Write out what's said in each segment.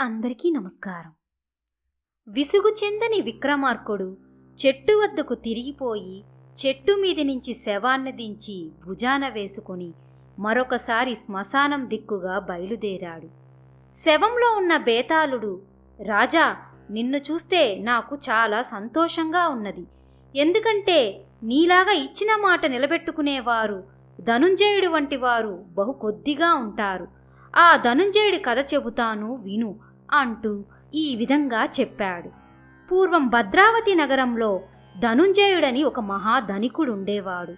అందరికీ నమస్కారం. విసుగు చెందని విక్రమార్కుడు చెట్టు వద్దకు తిరిగిపోయి చెట్టు మీది నుంచి శవాన్ని దించి భుజాన వేసుకుని మరొకసారి శ్మశానం దిక్కుగా బయలుదేరాడు. శవంలో ఉన్న బేతాళుడు, రాజా, నిన్ను చూస్తే నాకు చాలా సంతోషంగా ఉన్నది. ఎందుకంటే నీలాగా ఇచ్చిన మాట నిలబెట్టుకునేవారు ధనుంజయుడు వంటి వారు బహు కొద్దిగా ఉంటారు. ఆ ధనుంజయుడి కథ చెబుతాను విను అంటూ ఈ విధంగా చెప్పాడు. పూర్వం భద్రావతి నగరంలో ధనుంజయుడని ఒక మహాధనికుడుండేవాడు.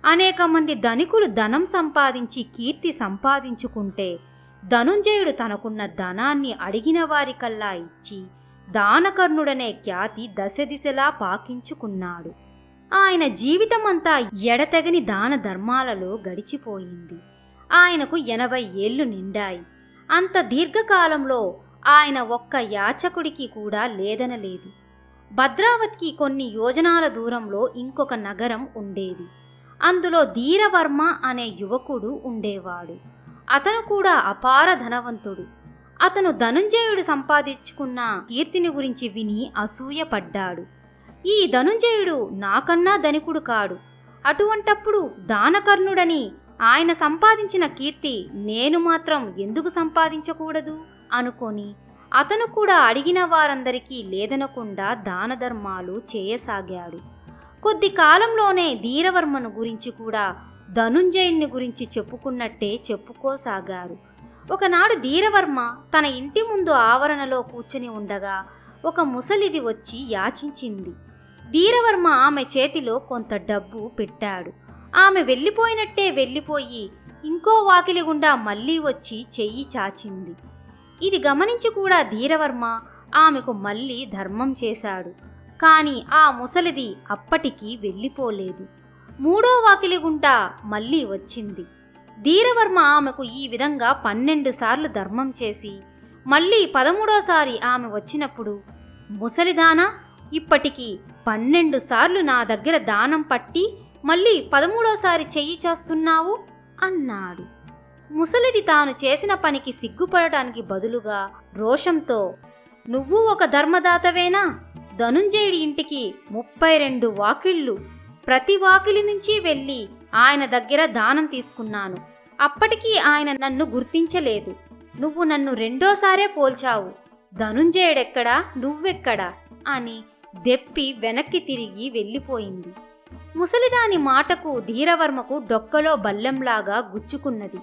అనేక మంది ధనికులు ధనం సంపాదించి కీర్తి సంపాదించుకుంటే ధనుంజయుడు తనకున్న ధనాన్ని అడిగిన వారికల్లా ఇచ్చి దానకర్ణుడనే ఖ్యాతి దశదిశలా పాకించుకున్నాడు. ఆయన జీవితమంతా ఎడతెగని దాన ధర్మాలలో గడిచిపోయింది. ఆయనకు 80 ఏళ్లు నిండాయి. అంత దీర్ఘకాలంలో ఆయన ఒక్క యాచకుడికి కూడా లేదనలేదు. భద్రావతికి కొన్ని యోజనాల దూరంలో ఇంకొక నగరం ఉండేది. అందులో ధీరవర్మ అనే యువకుడు ఉండేవాడు. అతను కూడా అపార ధనవంతుడు. అతను ధనుంజయుడు సంపాదించుకున్న కీర్తిని గురించి విని అసూయపడ్డాడు. ఈ ధనుంజయుడు నాకన్నా ధనికుడు కాడు, అటువంటప్పుడు దానకర్ణుడని ఆయన సంపాదించిన కీర్తి నేను మాత్రం ఎందుకు సంపాదించకూడదు అనుకొని అతను కూడా అడిగిన వారందరికీ లేదనకుండా దాన ధర్మాలు చేయసాగాడు. కొద్ది కాలంలోనే ధీరవర్మను గురించి కూడా ధనుంజయుని గురించి చెప్పుకున్నట్టే చెప్పుకోసాగారు. ఒకనాడు ధీరవర్మ తన ఇంటి ముందు ఆవరణలో కూర్చుని ఉండగా ఒక ముసలిది వచ్చి యాచించింది. ధీరవర్మ ఆమె చేతిలో కొంత డబ్బు పెట్టాడు. ఆమె వెళ్ళిపోయినట్టే వెళ్ళిపోయి ఇంకో వాకిలి గుండా మళ్ళీ వచ్చి చెయ్యి చాచింది. ఇది గమనించి కూడా ధీరవర్మ ఆమెకు మళ్ళీ ధర్మం చేశాడు. కాని ఆ ముసలిది అప్పటికీ వెళ్ళిపోలేదు. మూడో వాకిలి గుండా మళ్ళీ వచ్చింది. ధీరవర్మ ఆమెకు ఈ విధంగా 12 సార్లు ధర్మం చేసి మళ్ళీ 13ఓసారి ఆమె వచ్చినప్పుడు, ముసలిదానా, ఇప్పటికీ 12 సార్లు నా దగ్గర దానం పట్టి మళ్ళీ 13ఓసారి చెయ్యి చేస్తున్నావు అన్నాడు. ముసలిది తాను చేసిన పనికి సిగ్గుపడటానికి బదులుగా రోషంతో, నువ్వు ఒక ధర్మదాతవేనా? ధనుంజయుడి ఇంటికి 32 వాకిళ్ళు, ప్రతి వాకిలి నుంచి వెళ్ళి ఆయన దగ్గర దానం తీసుకున్నాను. అప్పటికీ ఆయన నన్ను గుర్తించలేదు. నువ్వు నన్ను రెండోసారే పోల్చావు. ధనుంజయుడెక్కడా, నువ్వెక్కడా అని దెప్పి వెనక్కి తిరిగి వెళ్ళిపోయింది. ముసలిదాని మాటకు ధీరవర్మకు డొక్కలో బల్లెంలాగా గుచ్చుకున్నది.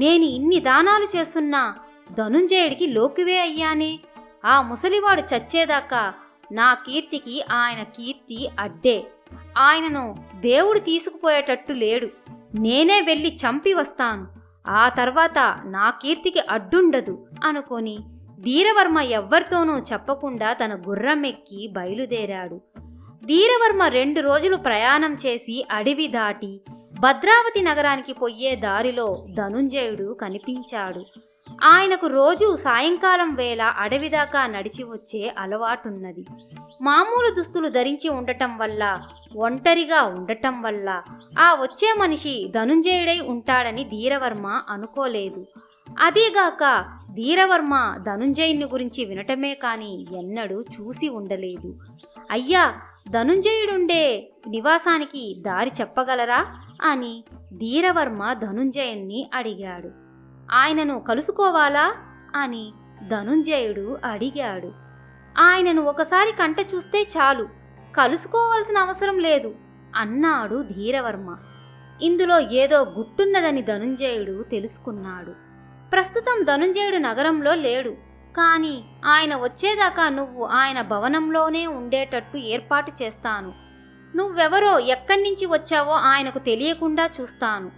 నేను ఇన్ని దానాలు చేస్తున్నా ధనుంజయుడికి లోకువే అయ్యానే. ఆ ముసలివాడు చచ్చేదాకా నా కీర్తికి ఆయన కీర్తి అడ్డే. ఆయనను దేవుడు తీసుకుపోయేటట్టు లేడు. నేనే వెళ్ళి చంపి వస్తాను. ఆ తర్వాత నా కీర్తికి అడ్డుండదు అనుకొని ధీరవర్మ ఎవ్వరితోనూ చెప్పకుండా తన గుర్రం ఎక్కి బయలుదేరాడు. ధీరవర్మ 2 రోజులు ప్రయాణం చేసి అడవి దాటి భద్రావతి నగరానికి పోయే దారిలో ధనుంజయుడు కనిపించాడు. ఆయనకు రోజు సాయంకాలం వేళ అడవి దాకా నడిచి వచ్చే అలవాటున్నది. మామూలు దుస్తులు ధరించి ఉండటం వల్ల, ఒంటరిగా ఉండటం వల్ల ఆ వచ్చే మనిషి ధనుంజయుడై ఉంటాడని ధీరవర్మ అనుకోలేదు. అదీగాక ధీరవర్మ ధనుంజయుని గురించి వినటమే కాని ఎన్నడూ చూసి ఉండలేదు. అయ్యా, ధనుంజయుడుండే నివాసానికి దారి చెప్పగలరా అని ధీరవర్మ ధనుంజయుణ్ణి అడిగాడు. ఆయనను కలుసుకోవాలా అని ధనుంజయుడు అడిగాడు. ఆయనను ఒకసారి కంట చూస్తే చాలు, కలుసుకోవాల్సిన అవసరం లేదు అన్నాడు ధీరవర్మ. ఇందులో ఏదో గుట్టున్నదని ధనుంజయుడు తెలుసుకున్నాడు. ప్రస్తుతం ధనుంజయుడు నగరంలో లేడు, కాని ఆయన వచ్చేదాకా నువ్వు ఆయన భవనంలోనే ఉండేటట్టు ఏర్పాటు చేస్తాను. నువ్వెవరో, ఎక్కడి నుంచి వచ్చావో ఆయనకు తెలియకుండా చూస్తాను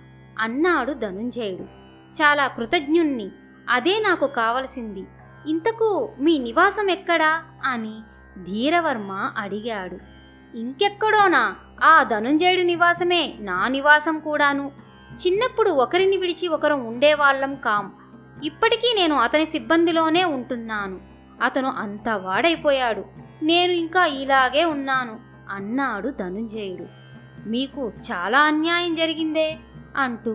అన్నాడు ధనుంజయుడు. చాలా కృతజ్ఞుణ్ణి, అదే నాకు కావలసింది. ఇంతకు మీ నివాసం ఎక్కడా అని ధీరవర్మ అడిగాడు. ఇంకెక్కడోనా, ఆ ధనుంజయుడి నివాసమే నా నివాసం కూడాను. చిన్నప్పుడు ఒకరిని విడిచి ఒకరు ఉండేవాళ్ళం కాం. ఇప్పటికీ నేను అతని సిబ్బందిలోనే ఉంటున్నాను. అతను అంత వాడైపోయాడు, నేను ఇంకా ఇలాగే ఉన్నాను అన్నాడు ధనుంజయుడు. మీకు చాలా అన్యాయం జరిగిందే అంటూ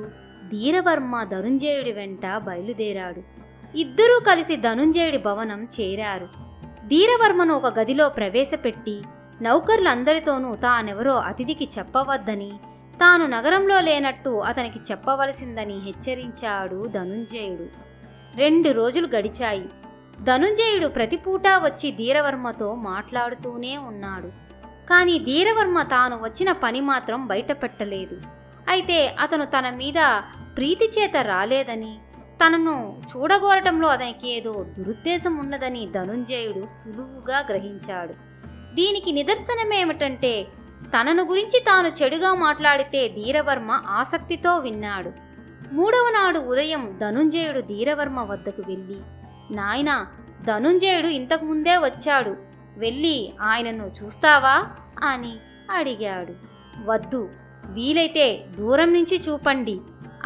ధీరవర్మ ధనుంజయుడి వెంట బయలుదేరాడు. ఇద్దరూ కలిసి ధనుంజయుడి భవనం చేరారు. ధీరవర్మను ఒక గదిలో ప్రవేశపెట్టి నౌకర్లందరితోనూ తానెవరో అతిథికి చెప్పవద్దని, తాను నగరంలో లేనట్టు అతనికి చెప్పవలసిందని హెచ్చరించాడు ధనుంజయుడు. 2 రోజులు గడిచాయి. ధనుంజయుడు ప్రతిపూటా వచ్చి ధీరవర్మతో మాట్లాడుతూనే ఉన్నాడు. కానీ ధీరవర్మ తాను వచ్చిన పని మాత్రం బయటపెట్టలేదు. అయితే అతను తన మీద ప్రీతి చేత రాలేదని, తనను చూడగోరటంలో అతనికి ఏదో దురుద్దేశం ఉన్నదని ధనుంజయుడు సులువుగా గ్రహించాడు. దీనికి నిదర్శనమేమిటంటే, తనను గురించి తాను చెడుగా మాట్లాడితే ధీరవర్మ ఆసక్తితో విన్నాడు. 3వ నాడు ఉదయం ధనుంజయుడు ధీరవర్మ వద్దకు వెళ్ళి, నాయనా, ధనుంజయుడు ఇంతకుముందే వచ్చాడు, వెళ్ళి ఆయనను చూస్తావా అని అడిగాడు. వద్దు, వీలైతే దూరం నుంచి చూపండి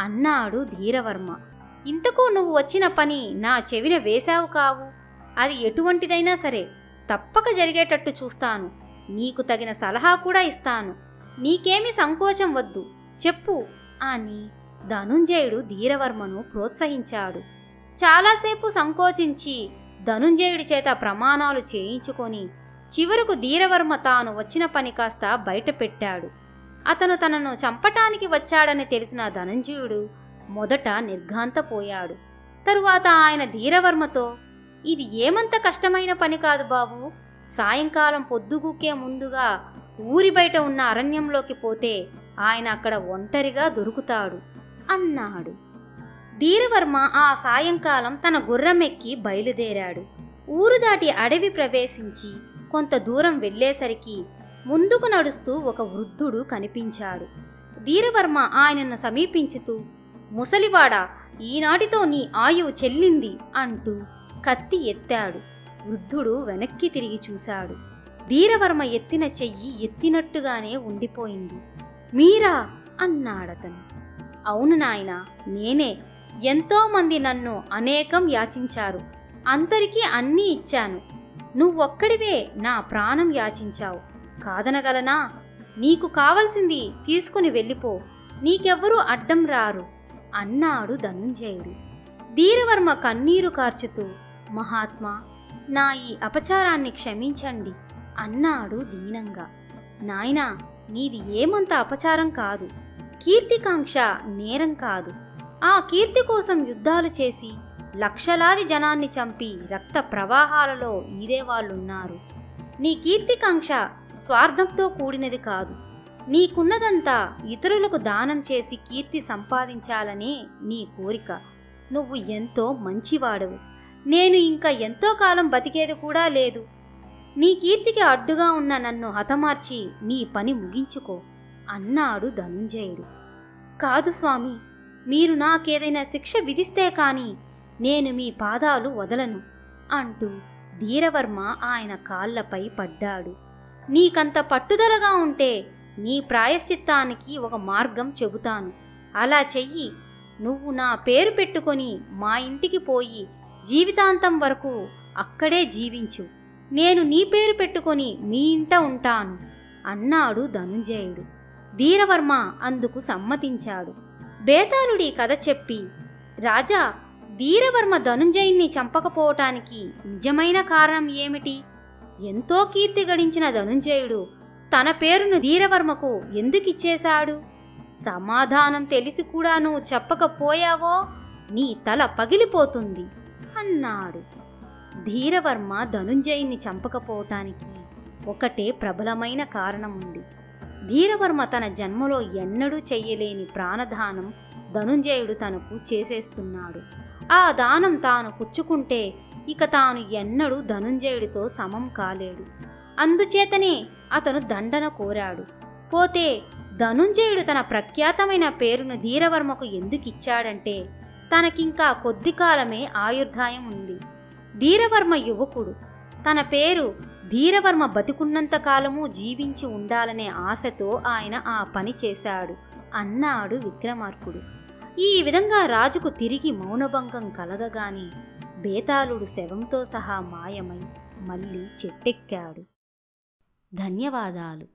అన్నాడు ధీరవర్మ. ఇంతకు నువ్వు వచ్చిన పని నా చెవిన వేశావు కావు, అది ఎటువంటిదైనా సరే తప్పక జరిగేటట్టు చూస్తాను, నీకు తగిన సలహా కూడా ఇస్తాను, నీకేమీ సంకోచం వద్దు, చెప్పు అని ధనుంజయుడు ధీరవర్మను ప్రోత్సహించాడు. చాలాసేపు సంకోచించి ధనుంజయుడి చేత ప్రమాణాలు చేయించుకొని చివరకు ధీరవర్మ తాను వచ్చిన పని కాస్త బయటపెట్టాడు. అతను తనను చంపటానికి వచ్చాడని తెలిసిన ధనంజయుడు మొదట నిర్ఘాంతపోయాడు. తరువాత ఆయన ధీరవర్మతో, ఇది ఏమంత కష్టమైన పని కాదు బాబు, సాయంకాలం పొద్దుగూకే ముందుగా ఊరి బయట ఉన్న అరణ్యంలోకి పోతే ఆయన అక్కడ ఒంటరిగా దొరుకుతాడు అన్నాడు. ధీరవర్మ ఆ సాయంకాలం తన గుర్రమెక్కి బయలుదేరాడు. ఊరు దాటి అడవి ప్రవేశించి కొంత దూరం వెళ్ళేసరికి ముందుకు నడుస్తూ ఒక వృద్ధుడు కనిపించాడు. ధీరవర్మ ఆయనను సమీపించుతూ, ముసలివాడా, ఈనాటితో నీ ఆయువు చెల్లింది అంటూ కత్తి ఎత్తాడు. వృద్ధుడు వెనక్కి తిరిగి చూశాడు. ధీరవర్మ ఎత్తిన చెయ్యి ఎత్తినట్టుగానే ఉండిపోయింది. మీరా అన్నాడతను. అవును నాయనా, నేనే. ఎంతోమంది నన్ను అనేకం యాచించారు, అందరికీ అన్నీ ఇచ్చాను, నువ్వొక్కడివే నా ప్రాణం యాచించావు, కాదనగలనా? నీకు కావలసింది తీసుకుని వెళ్ళిపో, నీకెవ్వరూ అడ్డం రారు అన్నాడు ధనుంజయుడు. ధీరవర్మ కన్నీరు కార్చుతూ, మహాత్మా, నా ఈ అపచారాన్ని క్షమించండి అన్నాడు దీనంగా. నాయనా, నీది ఏమంత అపచారం కాదు, కీర్తికాంక్ష నేరం కాదు. ఆ కీర్తి కోసం యుద్ధాలు చేసి లక్షలాది జనాన్ని చంపి రక్త ప్రవాహాలలో ఈదేవాళ్ళున్నారు. నీ కీర్తికాంక్ష స్వార్థంతో కూడినది కాదు. నీకున్నదంతా ఇతరులకు దానం చేసి కీర్తి సంపాదించాలనే నీ కోరిక. నువ్వు ఎంతో మంచివాడవు. నేను ఇంకా ఎంతో కాలం బతికేది కూడా లేదు. నీ కీర్తికి అడ్డుగా ఉన్న నన్ను హతమార్చి నీ పని ముగించుకో అన్నాడు ధనుంజయుడు. కాదు స్వామి, మీరు నాకేదైనా శిక్ష విధిస్తే కాని నేను మీ పాదాలు వదలను అంటూ ధీరవర్మ ఆయన కాళ్లపై పడ్డాడు. నీకంత పట్టుదలగా ఉంటే నీ ప్రాయశ్చిత్తానికి ఒక మార్గం చెబుతాను, అలా చెయ్యి. నువ్వు నా పేరు పెట్టుకొని మా ఇంటికి పోయి జీవితాంతం వరకు అక్కడే జీవించు, నేను నీ పేరు పెట్టుకొని మీ ఇంట ఉంటాను అన్నాడు ధనుంజయుడు. ధీరవర్మ అందుకు సమ్మతించాడు. బేతాళుడి కథ చెప్పి, రాజా, ధీరవర్మ ధనుంజయుణ్ణి చంపకపోవటానికి నిజమైన కారణం ఏమిటి? ఎంతో కీర్తి గడించిన ధనుంజయుడు తన పేరును ధీరవర్మకు ఎందుకిచ్చేశాడు? సమాధానం తెలిసి కూడా నువ్వు చెప్పకపోయావో నీ తల పగిలిపోతుంది అన్నాడు. ధీరవర్మ ధనుంజయుణ్ణి చంపకపోవటానికి ఒకటే ప్రబలమైన కారణం ఉంది. ధీరవర్మ తన జన్మలో ఎన్నడూ చెయ్యలేని ప్రాణదానం ధనుంజయుడు తనకు చేసేస్తున్నాడు. ఆ దానం తాను పుచ్చుకుంటే ఇక తాను ఎన్నడూ ధనుంజయుడితో సమం కాలేడు. అందుచేతనే అతను దండన కోరాడు. పోతే ధనుంజయుడు తన ప్రఖ్యాతమైన పేరును ధీరవర్మకు ఎందుకిచ్చాడంటే, తనకింకా కొద్ది కాలమే ఆయుర్దాయం ఉంది. ధీరవర్మ యువకుడు. తన పేరు ధీరవర్మ బతికున్నంత కాలము జీవించి ఉండాలనే ఆశతో ఆయన ఆ పని చేశాడు అన్నాడు విక్రమార్కుడు. ఈ విధంగా రాజుకు తిరిగి మౌనభంగం కలగగానే బేతాళుడు శవంతో సహా మాయమై మళ్ళీ చెట్టెక్కాడు. ధన్యవాదాలు.